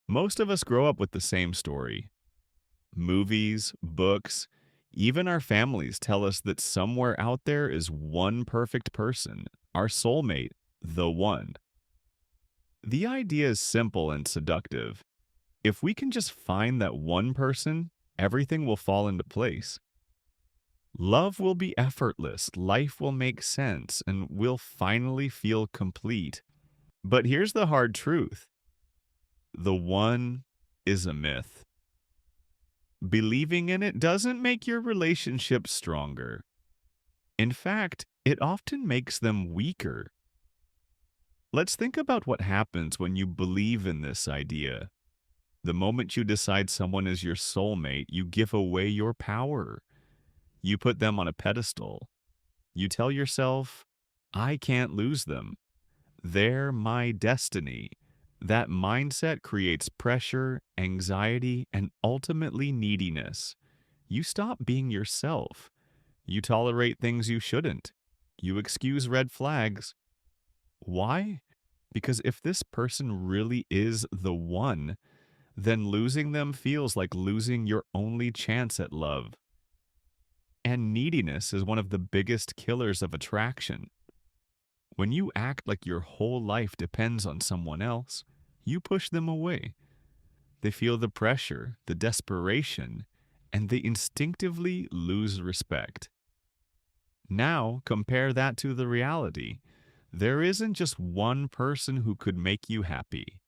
Most of us grow up with the same story. Movies, books, even our families tell us that somewhere out there is one perfect person, our soulmate, the one. The idea is simple and seductive. If we can just find that one person, everything will fall into place. Love will be effortless, life will make sense, and we'll finally feel complete. But here's the hard truth: the one is a myth. Believing in it doesn't make your relationships stronger. In fact, it often makes them weaker. Let's think about what happens when you believe in this idea. The moment you decide someone is your soulmate, you give away your power. You put them on a pedestal. You tell yourself, I can't lose them. They're my destiny. That mindset creates pressure, anxiety, and ultimately neediness. You stop being yourself. You tolerate things you shouldn't. You excuse red flags. Why? Because if this person really is the one, then losing them feels like losing your only chance at love. And neediness is one of the biggest killers of attraction. When you act like your whole life depends on someone else, you push them away. They feel the pressure, the desperation, and they instinctively lose respect. Now, compare that to the reality. There isn't just one person who could make you happy.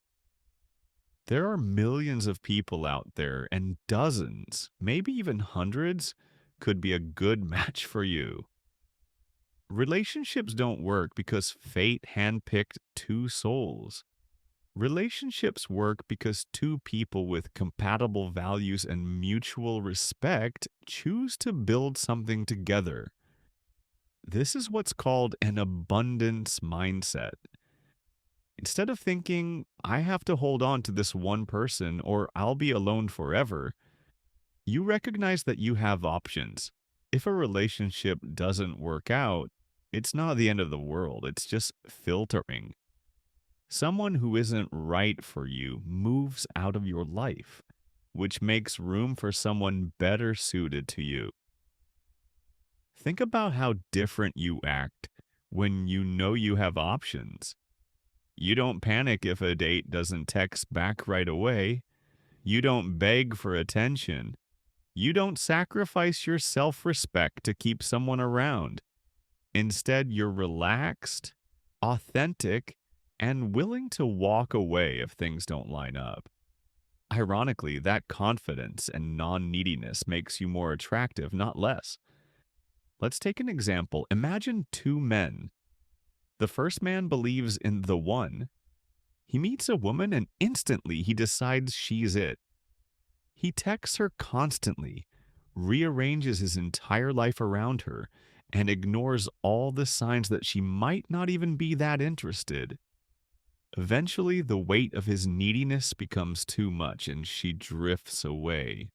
There are millions of people out there, and dozens, maybe even hundreds, could be a good match for you. Relationships don't work because fate handpicked two souls. Relationships work because two people with compatible values and mutual respect choose to build something together. This is what's called an abundance mindset. Instead of thinking, I have to hold on to this one person or I'll be alone forever, you recognize that you have options. If a relationship doesn't work out, it's not the end of the world, it's just filtering. Someone who isn't right for you moves out of your life, which makes room for someone better suited to you. Think about how different you act when you know you have options. You don't panic if a date doesn't text back right away. You don't beg for attention. You don't sacrifice your self respect to keep someone around. Instead, you're relaxed, authentic, and willing to walk away if things don't line up. Ironically, that confidence and non neediness makes you more attractive, not less. Let's take an example. Imagine two men. The first man believes in the one. He meets a woman and instantly he decides she's it. He texts her constantly, rearranges his entire life around her, and ignores all the signs that she might not even be that interested. Eventually, the weight of his neediness becomes too much and she drifts away.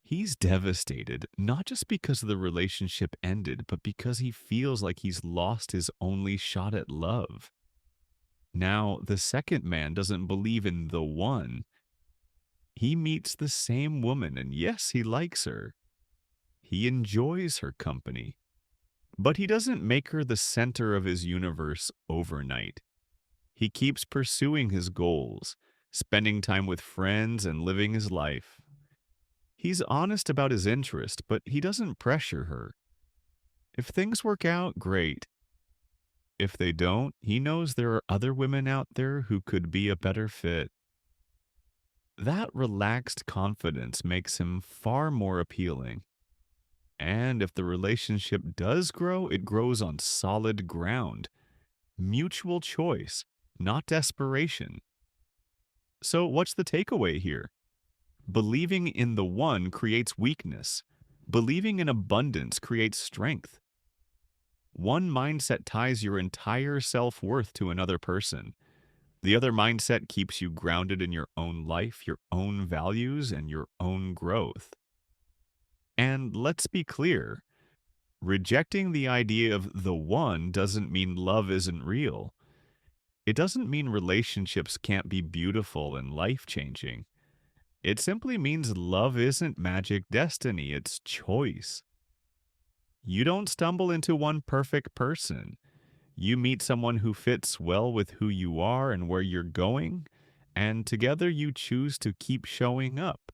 He's devastated, not just because the relationship ended, but because he feels like he's lost his only shot at love. Now, the second man doesn't believe in the one. He meets the same woman, and yes, he likes her. He enjoys her company. But he doesn't make her the center of his universe overnight. He keeps pursuing his goals, spending time with friends and living his life. He's honest about his interest, but he doesn't pressure her. If things work out, great. If they don't, he knows there are other women out there who could be a better fit. That relaxed confidence makes him far more appealing. And if the relationship does grow, it grows on solid ground. Mutual choice, not desperation. So, what's the takeaway here? Believing in the one creates weakness. Believing in abundance creates strength. One mindset ties your entire self worth to another person. The other mindset keeps you grounded in your own life, your own values, and your own growth. And let's be clear, rejecting the idea of the one doesn't mean love isn't real. It doesn't mean relationships can't be beautiful and life changing. It simply means love isn't magic destiny, it's choice. You don't stumble into one perfect person. You meet someone who fits well with who you are and where you're going, and together you choose to keep showing up.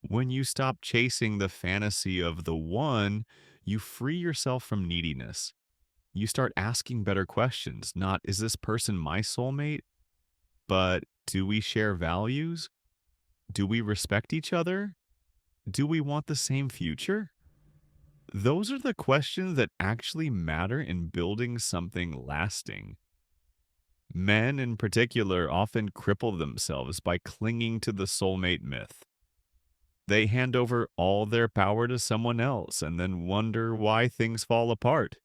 When you stop chasing the fantasy of the one, you free yourself from neediness. You start asking better questions, not is this person my soulmate, but do we share values? Do we respect each other? Do we want the same future? Those are the questions that actually matter in building something lasting. Men, in particular, often cripple themselves by clinging to the soulmate myth. They hand over all their power to someone else and then wonder why things fall apart.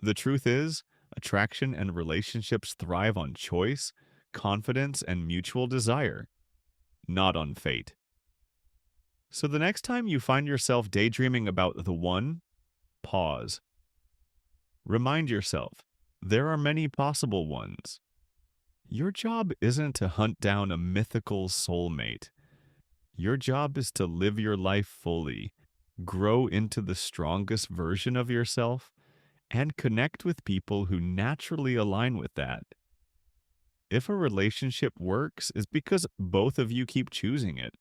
The truth is, attraction and relationships thrive on choice, confidence, and mutual desire, not on fate. So the next time you find yourself daydreaming about the one, pause. Remind yourself, there are many possible ones. Your job isn't to hunt down a mythical soulmate. Your job is to live your life fully, grow into the strongest version of yourself, and connect with people who naturally align with that. If a relationship works, it's because both of you keep choosing it.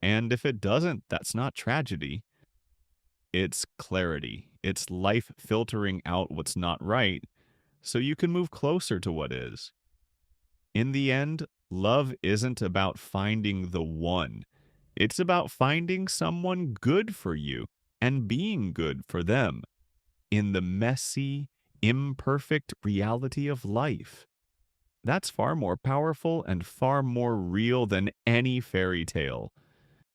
And if it doesn't, that's not tragedy. It's clarity. It's life filtering out what's not right so you can move closer to what is. In the end, love isn't about finding the one. It's about finding someone good for you and being good for them in the messy, imperfect reality of life. That's far more powerful and far more real than any fairy tale.